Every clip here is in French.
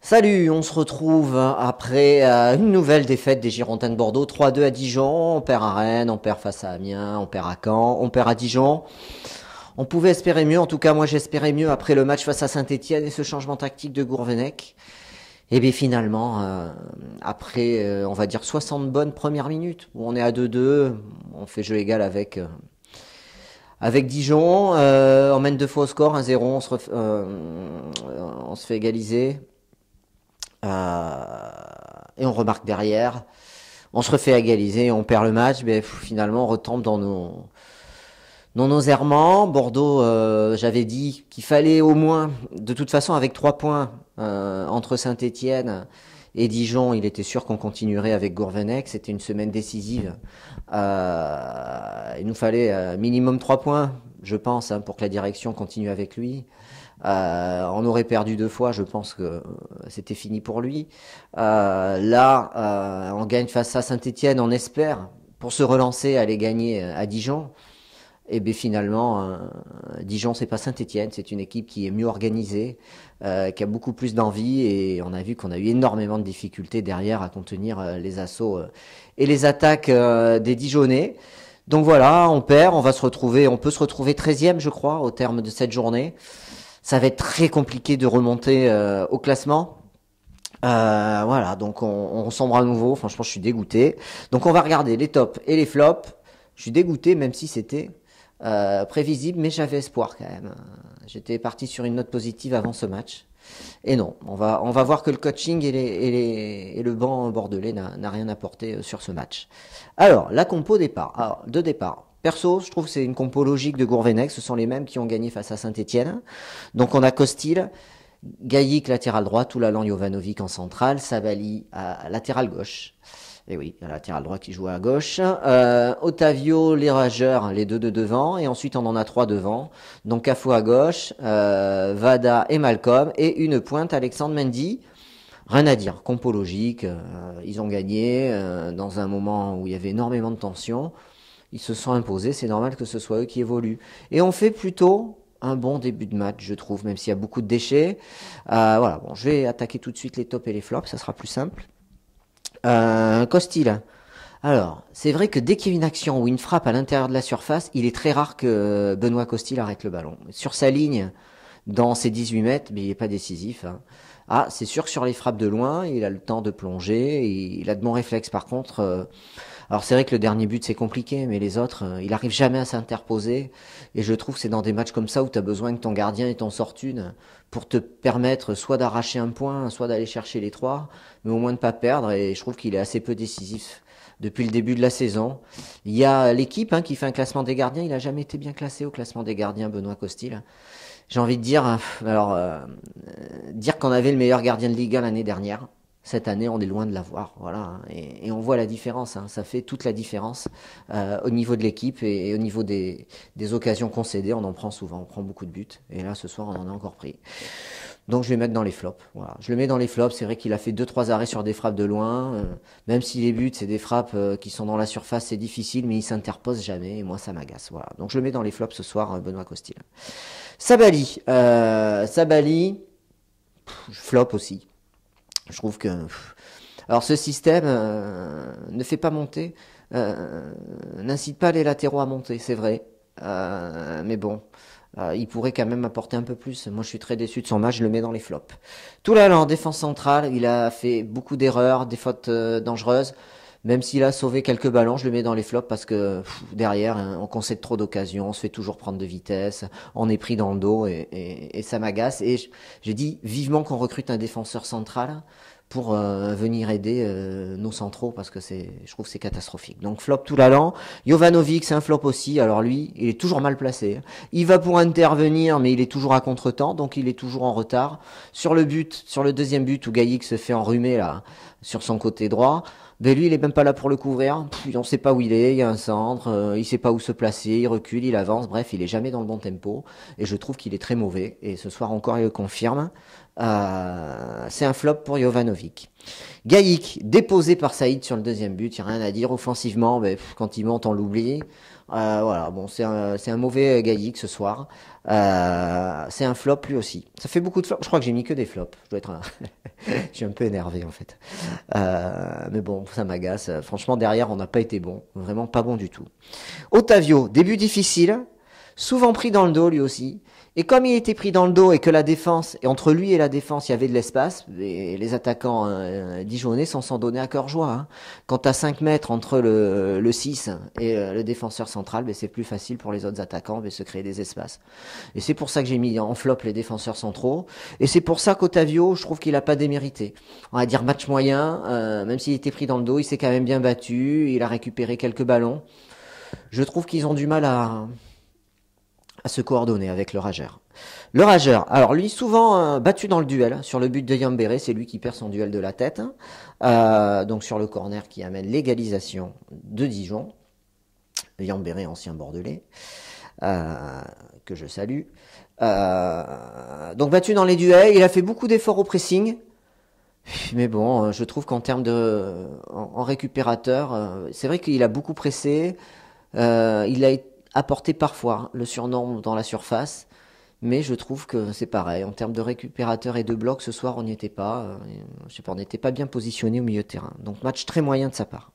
Salut, on se retrouve après une nouvelle défaite des Girondins de Bordeaux, 3-2 à Dijon, on perd à Rennes, on perd face à Amiens, on perd à Caen, on perd à Dijon. On pouvait espérer mieux, en tout cas moi j'espérais mieux après le match face à Saint-Etienne et ce changement tactique de Gourvenec. Et bien finalement, après on va dire 60 bonnes premières minutes, où on est à 2-2, on fait jeu égal avec Dijon, on mène 2 fois au score, 1-0, on se fait égaliser. Et on remarque derrière, on se refait égaliser, on perd le match, mais finalement on retombe dans nos errements. Bordeaux, j'avais dit qu'il fallait au moins, de toute façon avec 3 points entre Saint-Etienne et Dijon, il était sûr qu'on continuerait avec Gourvenec, c'était une semaine décisive. Il nous fallait minimum 3 points, je pense, hein, pour que la direction continue avec lui. On aurait perdu 2 fois, je pense que c'était fini pour lui. Là, on gagne face à Saint-Etienne, on espère, pour se relancer, aller gagner à Dijon. Et bien finalement, Dijon, c'est pas Saint-Etienne, c'est une équipe qui est mieux organisée, qui a beaucoup plus d'envie, et on a vu qu'on a eu énormément de difficultés derrière à contenir les assauts et les attaques des Dijonnais. Donc voilà, on perd, on peut se retrouver 13e, je crois, au terme de cette journée. Ça va être très compliqué de remonter au classement. Voilà, donc on sombre à nouveau. Franchement, je suis dégoûté. Donc on va regarder les tops et les flops. Je suis dégoûté, même si c'était prévisible, mais j'avais espoir quand même. J'étais parti sur une note positive avant ce match. Et non, on va voir que le coaching et le banc bordelais n'a rien apporté sur ce match. Alors, la compo départ. Alors, de départ. Perso, je trouve que c'est une compo logique de Gourvenec. Ce sont les mêmes qui ont gagné face à Saint-Etienne. Donc on a Costil, Gaillic latéral droit, Toulalan Jovanovic en centrale, Savali à latéral gauche. Et oui, à latéral droit qui joue à gauche. Otavio, les rageurs, les deux de devant. Et ensuite, on en a 3 devant. Donc, Cafou à gauche, Vada et Malcolm. Et une pointe, Alexandre Mendy. Rien à dire, compo logique. Ils ont gagné dans un moment où il y avait énormément de tension. Ils se sont imposés, c'est normal que ce soit eux qui évoluent. Et on fait plutôt un bon début de match, je trouve, même s'il y a beaucoup de déchets. Voilà, bon, je vais attaquer tout de suite les tops et les flops, ça sera plus simple. Costil. Alors, c'est vrai que dès qu'il y a une action ou une frappe à l'intérieur de la surface, il est très rare que Benoît Costil arrête le ballon. Sur sa ligne, dans ses 18 mètres, mais il n'est pas décisif. Hein. Ah, c'est sûr que sur les frappes de loin, il a le temps de plonger. Il a de bons réflexes par contre. Alors c'est vrai que le dernier but c'est compliqué, mais les autres, il arrive jamais à s'interposer. Et je trouve que c'est dans des matchs comme ça où tu as besoin que ton gardien t'en sorte une pour te permettre soit d'arracher un point, soit d'aller chercher les 3, mais au moins de pas perdre. Et je trouve qu'il est assez peu décisif depuis le début de la saison. Il y a l'équipe qui fait un classement des gardiens. Il a jamais été bien classé au classement des gardiens, Benoît Costil. J'ai envie de dire, dire qu'on avait le meilleur gardien de Ligue 1 l'année dernière. Cette année, on est loin de l'avoir, voilà. Et on voit la différence, ça fait toute la différence au niveau de l'équipe et au niveau des occasions concédées. On en prend souvent, on prend beaucoup de buts. Et là, ce soir, on en a encore pris. Donc, je vais mettre dans les flops. Voilà. Je le mets dans les flops. C'est vrai qu'il a fait 2-3 arrêts sur des frappes de loin. Même si les buts, c'est des frappes qui sont dans la surface, c'est difficile, mais il s'interpose jamais. Et moi, ça m'agace. Voilà. Donc, je le mets dans les flops ce soir, Benoît Costil. Sabali, flop aussi. Je trouve que alors ce système ne fait pas monter, n'incite pas les latéraux à monter, c'est vrai. Mais bon, il pourrait quand même apporter un peu plus. Moi, je suis très déçu de son match, je le mets dans les flops. Toulalan en défense centrale, il a fait beaucoup d'erreurs, des fautes dangereuses. Même s'il a sauvé quelques ballons, je le mets dans les flops parce que derrière, on concède trop d'occasions, on se fait toujours prendre de vitesse, on est pris dans le dos et ça m'agace. Et j'ai dit vivement qu'on recrute un défenseur central pour venir aider nos centraux parce que je trouve que c'est catastrophique. Donc flop Toulalan. Jovanovic, c'est un flop aussi. Alors lui, il est toujours mal placé. Il va pour intervenir, mais il est toujours à contretemps, donc il est toujours en retard. Sur le deuxième but où Gaillic se fait enrhumer là, sur son côté droit, ben lui, il est même pas là pour le couvrir. On sait pas où il est. Il y a un centre. Il sait pas où se placer. Il recule, il avance. Bref, il est jamais dans le bon tempo. Et je trouve qu'il est très mauvais. Et ce soir encore, il le confirme. C'est un flop pour Jovanovic. Gaïc, déposé par Saïd sur le deuxième but, il n'y a rien à dire. Offensivement, quand il monte, on l'oublie. Voilà, bon, c'est un mauvais Gaïc ce soir. C'est un flop lui aussi. Ça fait beaucoup de flops. Je crois que j'ai mis que des flops. Je suis un peu énervé en fait. Mais bon, ça m'agace. Franchement, derrière, on n'a pas été bon. Vraiment pas bon du tout. Otavio, début difficile. Souvent pris dans le dos lui aussi. Et comme il était pris dans le dos et que la défense, et entre lui et la défense, il y avait de l'espace, et les attaquants dijonnais s'en donnaient à cœur joie. Hein. Quand tu as 5 mètres entre le 6 et le défenseur central, c'est plus facile pour les autres attaquants de se créer des espaces. Et c'est pour ça que j'ai mis en flop les défenseurs centraux. Et c'est pour ça qu'Otavio, je trouve qu'il n'a pas démérité. On va dire match moyen, même s'il était pris dans le dos, il s'est quand même bien battu, il a récupéré quelques ballons. Je trouve qu'ils ont du mal à se coordonner avec le rageur. Le rageur, alors lui souvent battu dans le duel, sur le but de Yambéré, c'est lui qui perd son duel de la tête, donc sur le corner qui amène l'égalisation de Dijon, Yambéré ancien bordelais, que je salue. Donc battu dans les duels, il a fait beaucoup d'efforts au pressing, mais bon, je trouve qu'en termes en récupérateur, c'est vrai qu'il a beaucoup pressé, il a apporté parfois le surnombre dans la surface, mais je trouve que c'est pareil. En termes de récupérateur et de bloc, ce soir, on n'y était pas. Je sais pas, on n'était pas bien positionné au milieu de terrain. Donc match très moyen de sa part.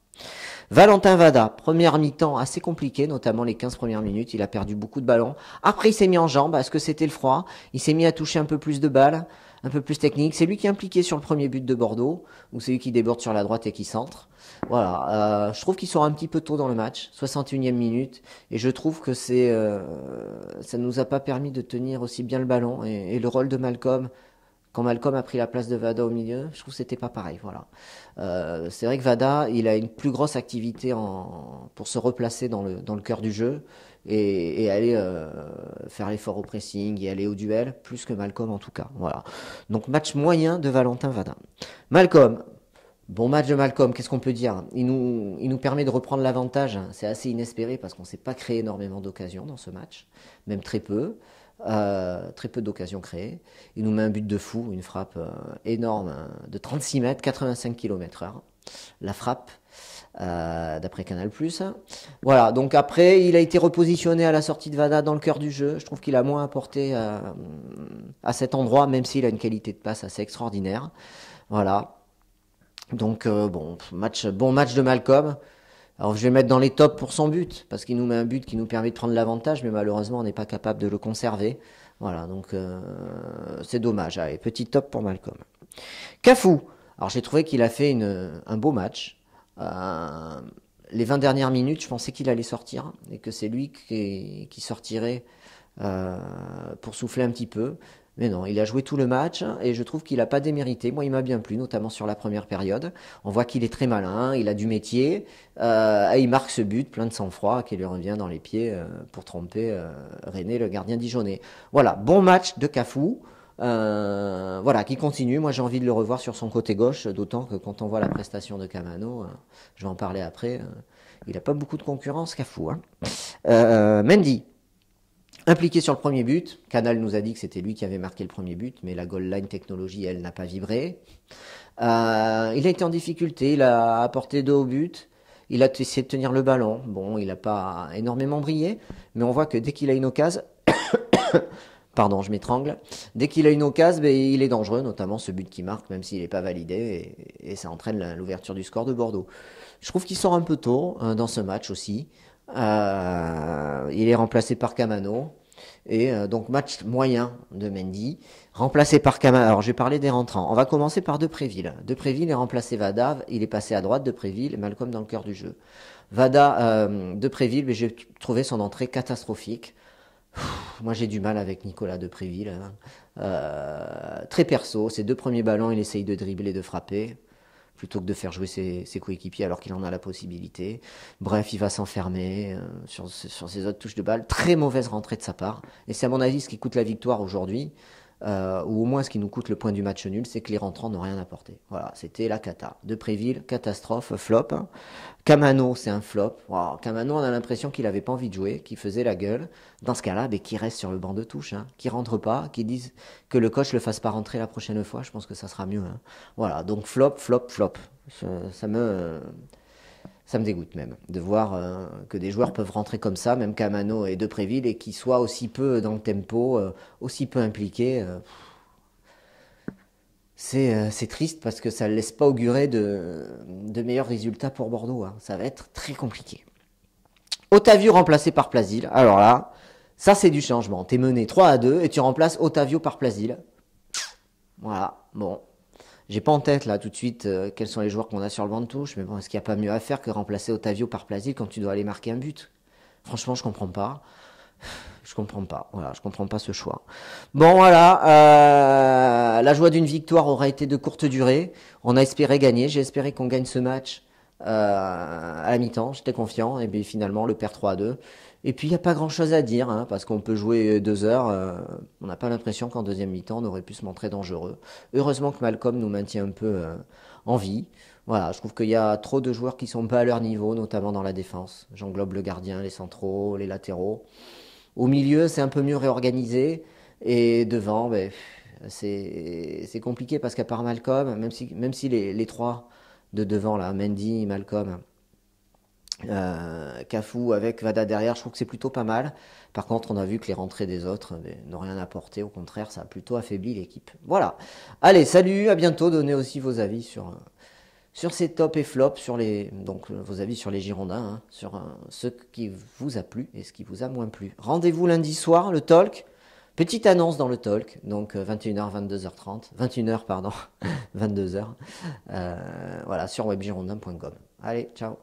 Valentin Vada, première mi-temps assez compliquée, notamment les 15 premières minutes. Il a perdu beaucoup de ballons. Après, il s'est mis en jambe. Est-ce que c'était le froid? Il s'est mis à toucher un peu plus de balles, un peu plus technique. C'est lui qui est impliqué sur le premier but de Bordeaux, ou c'est lui qui déborde sur la droite et qui centre. Voilà, je trouve qu'il sort un petit peu tôt dans le match, 61e minute, et je trouve que ça nous a pas permis de tenir aussi bien le ballon, et le rôle de Malcolm, quand Malcolm a pris la place de Vada au milieu, je trouve que c'était pas pareil, voilà. C'est vrai que Vada, il a une plus grosse activité pour se replacer dans le cœur du jeu, et aller faire l'effort au pressing, et aller au duel, plus que Malcolm en tout cas, voilà. Donc match moyen de Valentin Vada. Malcolm, bon match de Malcolm, qu'est-ce qu'on peut dire? Il nous permet de reprendre l'avantage. C'est assez inespéré parce qu'on ne s'est pas créé énormément d'occasions dans ce match, même très peu. Très peu d'occasions créées. Il nous met un but de fou, une frappe énorme de 36 mètres, 85 km/h. La frappe, d'après Canal+. Voilà, donc après, il a été repositionné à la sortie de Vada dans le cœur du jeu. Je trouve qu'il a moins apporté à cet endroit, même s'il a une qualité de passe assez extraordinaire. Voilà. Donc bon match de Malcolm. Alors je vais mettre dans les tops pour son but, parce qu'il nous met un but qui nous permet de prendre l'avantage, mais malheureusement on n'est pas capable de le conserver. Voilà, donc c'est dommage. Allez, petit top pour Malcolm. Cafu, alors j'ai trouvé qu'il a fait un beau match. Les 20 dernières minutes, je pensais qu'il allait sortir, et que c'est lui qui sortirait pour souffler un petit peu. Mais non, il a joué tout le match et je trouve qu'il n'a pas démérité. Moi, il m'a bien plu, notamment sur la première période. On voit qu'il est très malin, il a du métier. Et il marque ce but plein de sang-froid qui lui revient dans les pieds pour tromper René, le gardien dijonnais. Voilà, bon match de Cafu. Voilà, qui continue. Moi, j'ai envie de le revoir sur son côté gauche, d'autant que quand on voit la prestation de Camano, je vais en parler après, il n'a pas beaucoup de concurrence, Cafu. Hein. Mendy. Impliqué sur le premier but, Canal nous a dit que c'était lui qui avait marqué le premier but, mais la goal line technologie, elle, n'a pas vibré. Il a été en difficulté, il a apporté 2 au but, il a essayé de tenir le ballon. Bon, il n'a pas énormément brillé, mais on voit que dès qu'il a une occasion, pardon, je m'étrangle, dès qu'il a une occasion, il est dangereux, notamment ce but qui marque, même s'il n'est pas validé, et ça entraîne l'ouverture du score de Bordeaux. Je trouve qu'il sort un peu tôt dans ce match aussi. Il est remplacé par Camano. Et donc match moyen de Mendy, remplacé par Camano. Alors j'ai parlé des rentrants. On va commencer par Depréville. Depréville est remplacé Vada, il est passé à droite, Depréville, Malcolm dans le cœur du jeu. Vada, Depréville, mais j'ai trouvé son entrée catastrophique. Moi j'ai du mal avec Nicolas Depréville. Hein. Très perso, ses 2 premiers ballons, il essaye de dribbler, de frapper, plutôt que de faire jouer ses coéquipiers alors qu'il en a la possibilité. Bref, il va s'enfermer sur ses autres touches de balle. Très mauvaise rentrée de sa part. Et c'est à mon avis ce qui coûte la victoire aujourd'hui. ou au moins ce qui nous coûte le point du match nul, c'est que les rentrants n'ont rien apporté. Voilà, c'était la cata. Depréville, catastrophe, flop. Hein. Camano, c'est un flop. Wow, Camano, on a l'impression qu'il n'avait pas envie de jouer, qu'il faisait la gueule. Dans ce cas-là, qu'il reste sur le banc de touche, hein, qu'il rentre pas, qu'il dise que le coach le fasse pas rentrer la prochaine fois. Je pense que ça sera mieux. Hein. Voilà, donc flop, flop, flop. Ça me dégoûte même de voir que des joueurs peuvent rentrer comme ça, même Camano et Depréville, et qu'ils soient aussi peu dans le tempo, aussi peu impliqués. C'est triste parce que ça ne laisse pas augurer de meilleurs résultats pour Bordeaux. Hein. Ça va être très compliqué. Otavio remplacé par Plasil. Alors là, ça c'est du changement. T'es mené 3-2 et tu remplaces Otavio par Plasil. Voilà, bon. J'ai pas en tête là tout de suite quels sont les joueurs qu'on a sur le banc de touche, mais bon, est-ce qu'il n'y a pas mieux à faire que remplacer Otavio par Plasil quand tu dois aller marquer un but? Franchement, je comprends pas. Je comprends pas. Voilà, je comprends pas ce choix. Bon, voilà. La joie d'une victoire aura été de courte durée. On a espéré gagner. J'ai espéré qu'on gagne ce match à la mi-temps. J'étais confiant. Et puis finalement, le perd 3-2. Et puis, il n'y a pas grand-chose à dire, hein, parce qu'on peut jouer 2 heures. On n'a pas l'impression qu'en deuxième mi-temps, on aurait pu se montrer dangereux. Heureusement que Malcolm nous maintient un peu en vie. Voilà, je trouve qu'il y a trop de joueurs qui sont pas à leur niveau, notamment dans la défense. J'englobe le gardien, les centraux, les latéraux. Au milieu, c'est un peu mieux réorganisé. Et devant, c'est compliqué parce qu'à part Malcolm, même si les trois de devant, là, Mendy, Malcolm, Cafu avec Vada derrière, je trouve que c'est plutôt pas mal. Par contre, on a vu que les rentrées des autres n'ont rien apporté. Au contraire, ça a plutôt affaibli l'équipe. Voilà. Allez, salut, à bientôt. Donnez aussi vos avis sur ces tops et flops, donc vos avis sur les Girondins, hein, sur ce qui vous a plu et ce qui vous a moins plu. Rendez-vous lundi soir, le talk. Petite annonce dans le talk, donc 21h, 22h30, 21h, pardon, 22h, voilà, sur webgirondin.com. Allez, ciao.